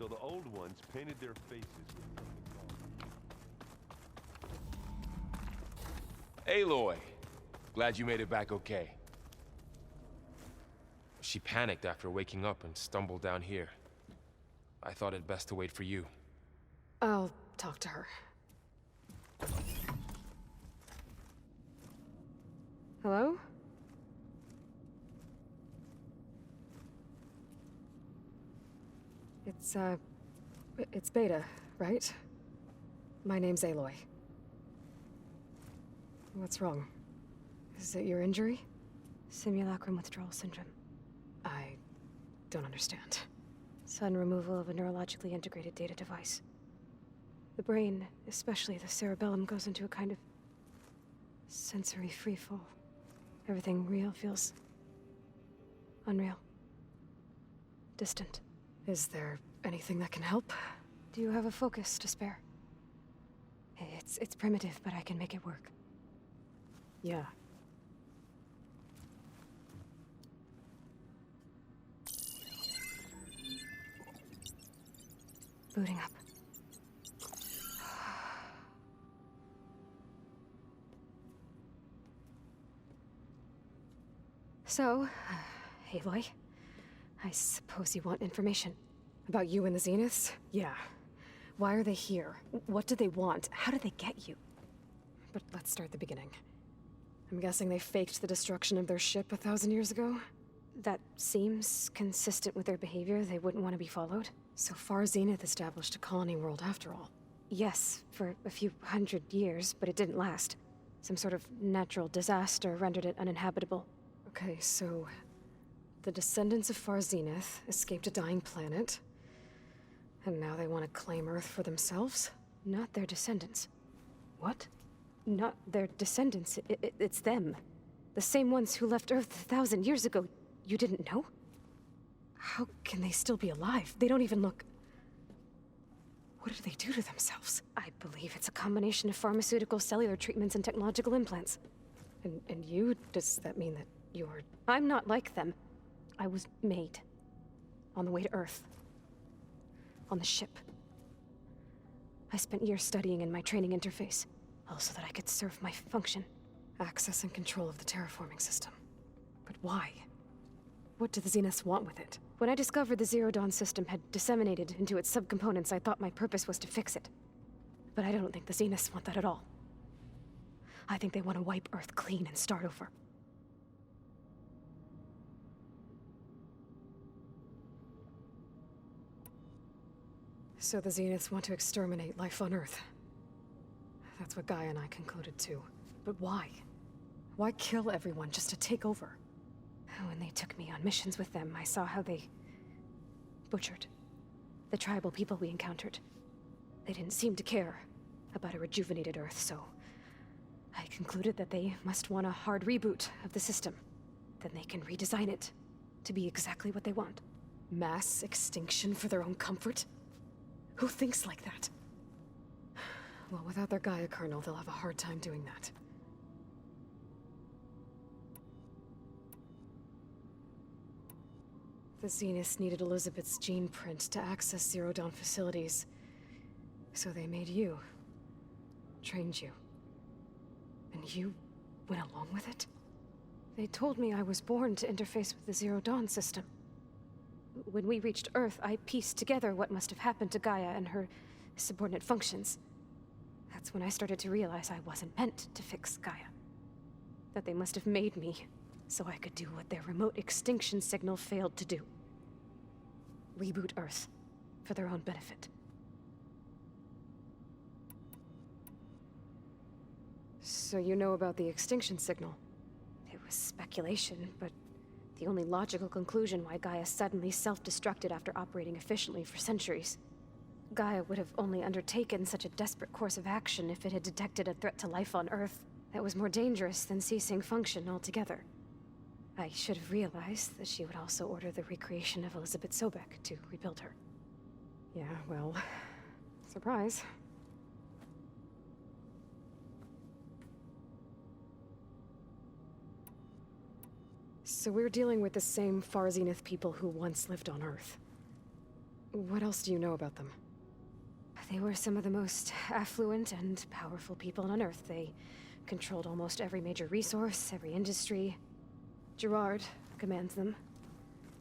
So the old ones painted their faces with something called... Aloy! Glad you made it back okay. She panicked after waking up and stumbled down here. I thought it best to wait for you. I'll talk to her. Hello? It's Beta, right? My name's Aloy. What's wrong? Is it your injury? Simulacrum withdrawal syndrome. I don't understand. Sudden removal of a neurologically integrated data device. The brain, especially the cerebellum, goes into a kind of sensory freefall. Everything real feels unreal. Distant. Is there anything that can help? Do you have a focus to spare? It's primitive, but I can make it work. Yeah. Booting up. So, Aloy, I suppose you want information. About you and the Zeniths? Yeah. Why are they here? What do they want? How did they get you? But let's start at the beginning. I'm guessing they faked the destruction of their ship 1,000 years ago? That seems consistent with their behavior. They wouldn't want to be followed. So far, Zenith established a colony world after all. Yes, for a few hundred years, but it didn't last. Some sort of natural disaster rendered it uninhabitable. Okay, so... the descendants of Far Zenith escaped a dying planet, and now they want to claim Earth for themselves? Not their descendants. What? Not their descendants. It's them. The same ones who left Earth 1,000 years ago. You didn't know? How can they still be alive? They don't even look... What did they do to themselves? I believe it's a combination of pharmaceutical, cellular treatments, and technological implants. And you? Does that mean that you're... I'm not like them. I was made. On the way to Earth. On the ship. I spent years studying in my training interface, all so that I could serve my function. Access and control of the terraforming system. But why? What do the Zeniths want with it? When I discovered the Zero Dawn system had disseminated into its subcomponents, I thought my purpose was to fix it. But I don't think the Zeniths want that at all. I think they want to wipe Earth clean and start over. So the Zeniths want to exterminate life on Earth. That's what Gaia and I concluded too. But why? Why kill everyone just to take over? When they took me on missions with them, I saw how they butchered the tribal people we encountered. They didn't seem to care about a rejuvenated Earth, so I concluded that they must want a hard reboot of the system. Then they can redesign it to be exactly what they want. Mass extinction for their own comfort? Who thinks like that? Well, without their Gaia kernel, they'll have a hard time doing that. The Zeniths needed Elizabeth's gene print to access Zero Dawn facilities. So they made you. Trained you. And you went along with it? They told me I was born to interface with the Zero Dawn system. When we reached Earth, I pieced together what must have happened to Gaia and her subordinate functions. That's when I started to realize I wasn't meant to fix Gaia. That they must have made me so I could do what their remote extinction signal failed to do. Reboot Earth for their own benefit. So you know about the extinction signal? It was speculation, but the only logical conclusion why Gaia suddenly self-destructed after operating efficiently for centuries. Gaia would have only undertaken such a desperate course of action if it had detected a threat to life on Earth that was more dangerous than ceasing function altogether. I should have realized that she would also order the recreation of Elizabeth Sobek to rebuild her. Yeah, well... surprise. So we're dealing with the same Far Zenith people who once lived on Earth. What else do you know about them? They were some of the most affluent and powerful people on Earth. They controlled almost every major resource, every industry. Gerard commands them.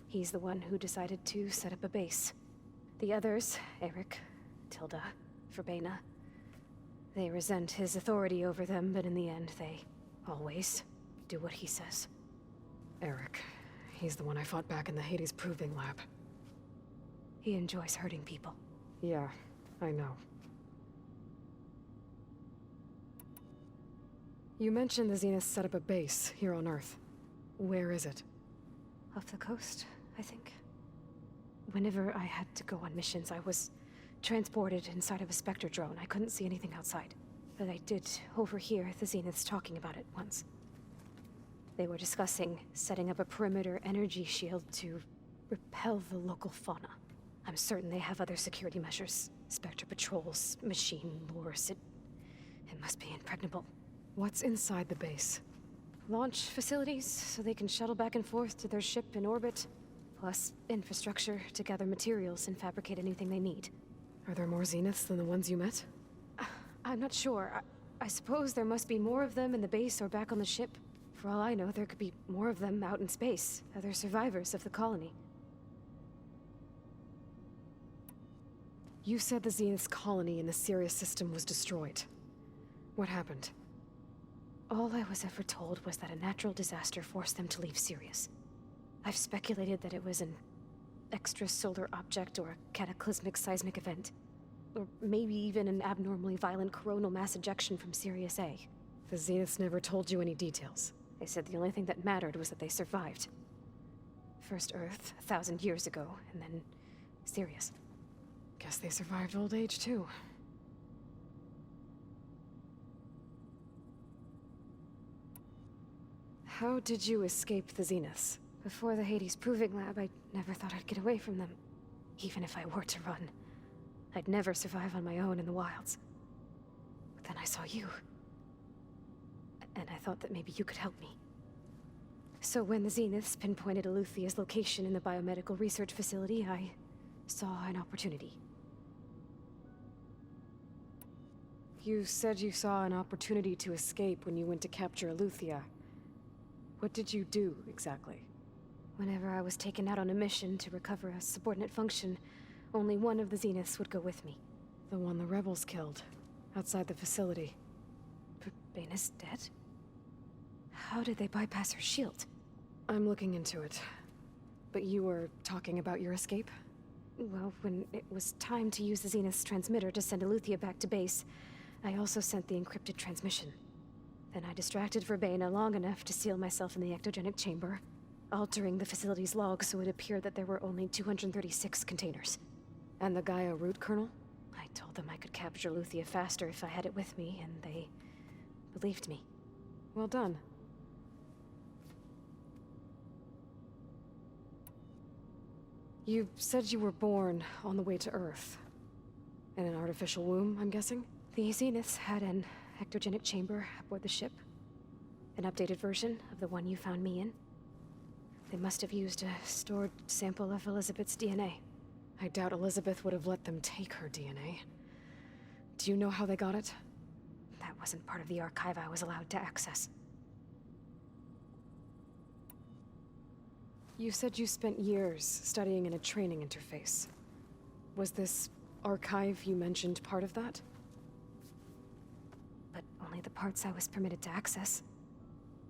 He's the one who decided to set up a base. The others, Eric, Tilda, Verbena, they resent his authority over them, but in the end, they always do what he says. Eric. He's the one I fought back in the Hades Proving Lab. He enjoys hurting people. Yeah, I know. You mentioned the Zeniths set up a base here on Earth. Where is it? Off the coast, I think. Whenever I had to go on missions, I was transported inside of a Spectre drone. I couldn't see anything outside. But I did overhear the Zeniths talking about it once. They were discussing setting up a perimeter energy shield to repel the local fauna. I'm certain they have other security measures. Spectre patrols, machine lures. It must be impregnable. What's inside the base? Launch facilities, so they can shuttle back and forth to their ship in orbit. Plus, infrastructure to gather materials and fabricate anything they need. Are there more Zeniths than the ones you met? I'm not sure. I suppose there must be more of them in the base or back on the ship. For all I know, there could be more of them out in space. Other survivors of the colony. You said the Zenith's colony in the Sirius system was destroyed. What happened? All I was ever told was that a natural disaster forced them to leave Sirius. I've speculated that it was an extrasolar object or a cataclysmic seismic event. Or maybe even an abnormally violent coronal mass ejection from Sirius A. The Zeniths never told you any details. They said the only thing that mattered was that they survived. First Earth, 1,000 years ago, and then Sirius. Guess they survived old age, too. How did you escape the Zeniths? Before the Hades Proving Lab, I never thought I'd get away from them. Even if I were to run. I'd never survive on my own in the wilds. But then I saw you. And I thought that maybe you could help me. So when the Zeniths pinpointed Eluthia's location in the biomedical research facility, I saw an opportunity. You said you saw an opportunity to escape when you went to capture Eluthia. What did you do, exactly? Whenever I was taken out on a mission to recover a subordinate function, only one of the Zeniths would go with me. The one the rebels killed, outside the facility. Baina's dead? How did they bypass her shield? I'm looking into it. But you were talking about your escape? Well, when it was time to use the Zenith's transmitter to send Eluthia back to base, I also sent the encrypted transmission. Then I distracted Verbena long enough to seal myself in the ectogenic chamber, altering the facility's log so it appeared that there were only 236 containers. And the Gaia root kernel? I told them I could capture Eluthia faster if I had it with me, and they believed me. Well done. You said you were born on the way to Earth. In an artificial womb, I'm guessing? The Zeniths had an ectogenic chamber aboard the ship. An updated version of the one you found me in. They must have used a stored sample of Elizabeth's DNA. I doubt Elizabeth would have let them take her DNA. Do you know how they got it? That wasn't part of the archive I was allowed to access. You said you spent years studying in a training interface. Was this archive you mentioned part of that? But only the parts I was permitted to access.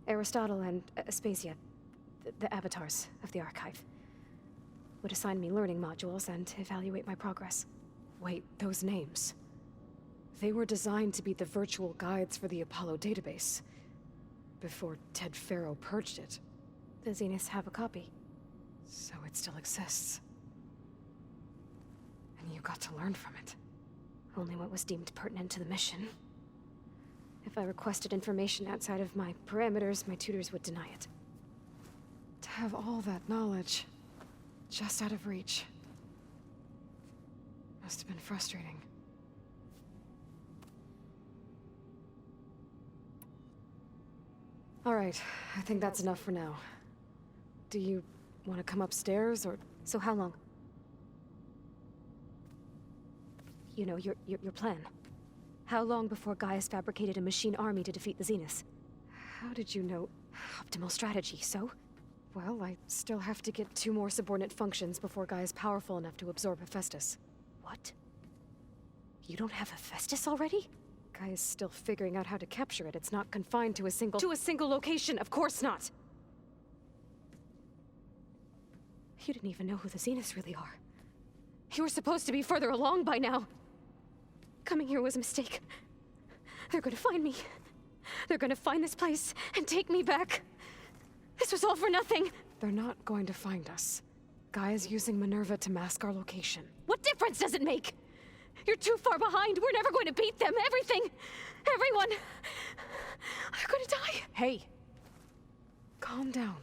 Aristotle and Aspasia, the avatars of the archive, would assign me learning modules and evaluate my progress. Wait, those names. They were designed to be the virtual guides for the Apollo database. Before Ted Faro purged it. The Zeniths have a copy. So it still exists. And you got to learn from it. Only what was deemed pertinent to the mission. If I requested information outside of my parameters, my tutors would deny it. To have all that knowledge, just out of reach. Must have been frustrating. All right, I think that's enough for now. Do you want to come upstairs, or... So how long? you know, your plan. How long before Gaia's fabricated a machine army to defeat the Zeniths? How did you know? Optimal strategy, so? Well, I still have to get 2 more subordinate functions before Gaia's powerful enough to absorb Hephaestus. What? You don't have Hephaestus already? Gaia's still figuring out how to capture it. It's not confined to a single location, of course not! You didn't even know who the Zeniths really are. You were supposed to be further along by now. Coming here was a mistake. They're gonna find me. They're gonna find this place and take me back. This was all for nothing. They're not going to find us. Gaia's using Minerva to mask our location. What difference does it make? You're too far behind. We're never going to beat them. Everything. Everyone. They're gonna die. Hey. Calm down.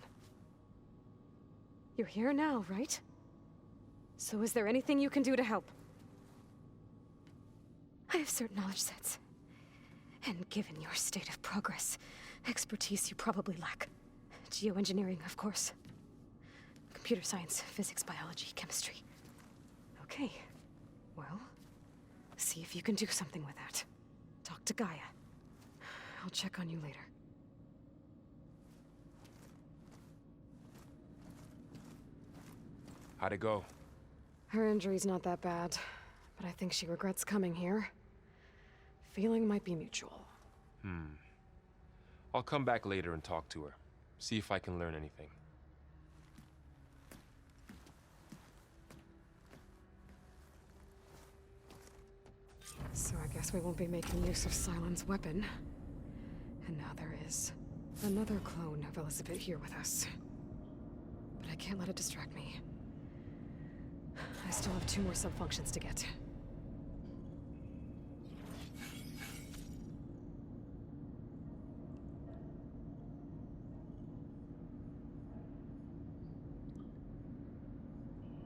You're here now, right? So is there anything you can do to help? I have certain knowledge sets. And given your state of progress, expertise you probably lack. Geoengineering, of course. Computer science, physics, biology, chemistry. Okay. Well, see if you can do something with that. Talk to Gaia. I'll check on you later. How'd it go? Her injury's not that bad, but I think she regrets coming here. Feeling might be mutual. I'll come back later and talk to her. See if I can learn anything. So I guess we won't be making use of Cylon's weapon. And now there is another clone of Elizabeth here with us. But I can't let it distract me. I still have 2 more sub-functions to get.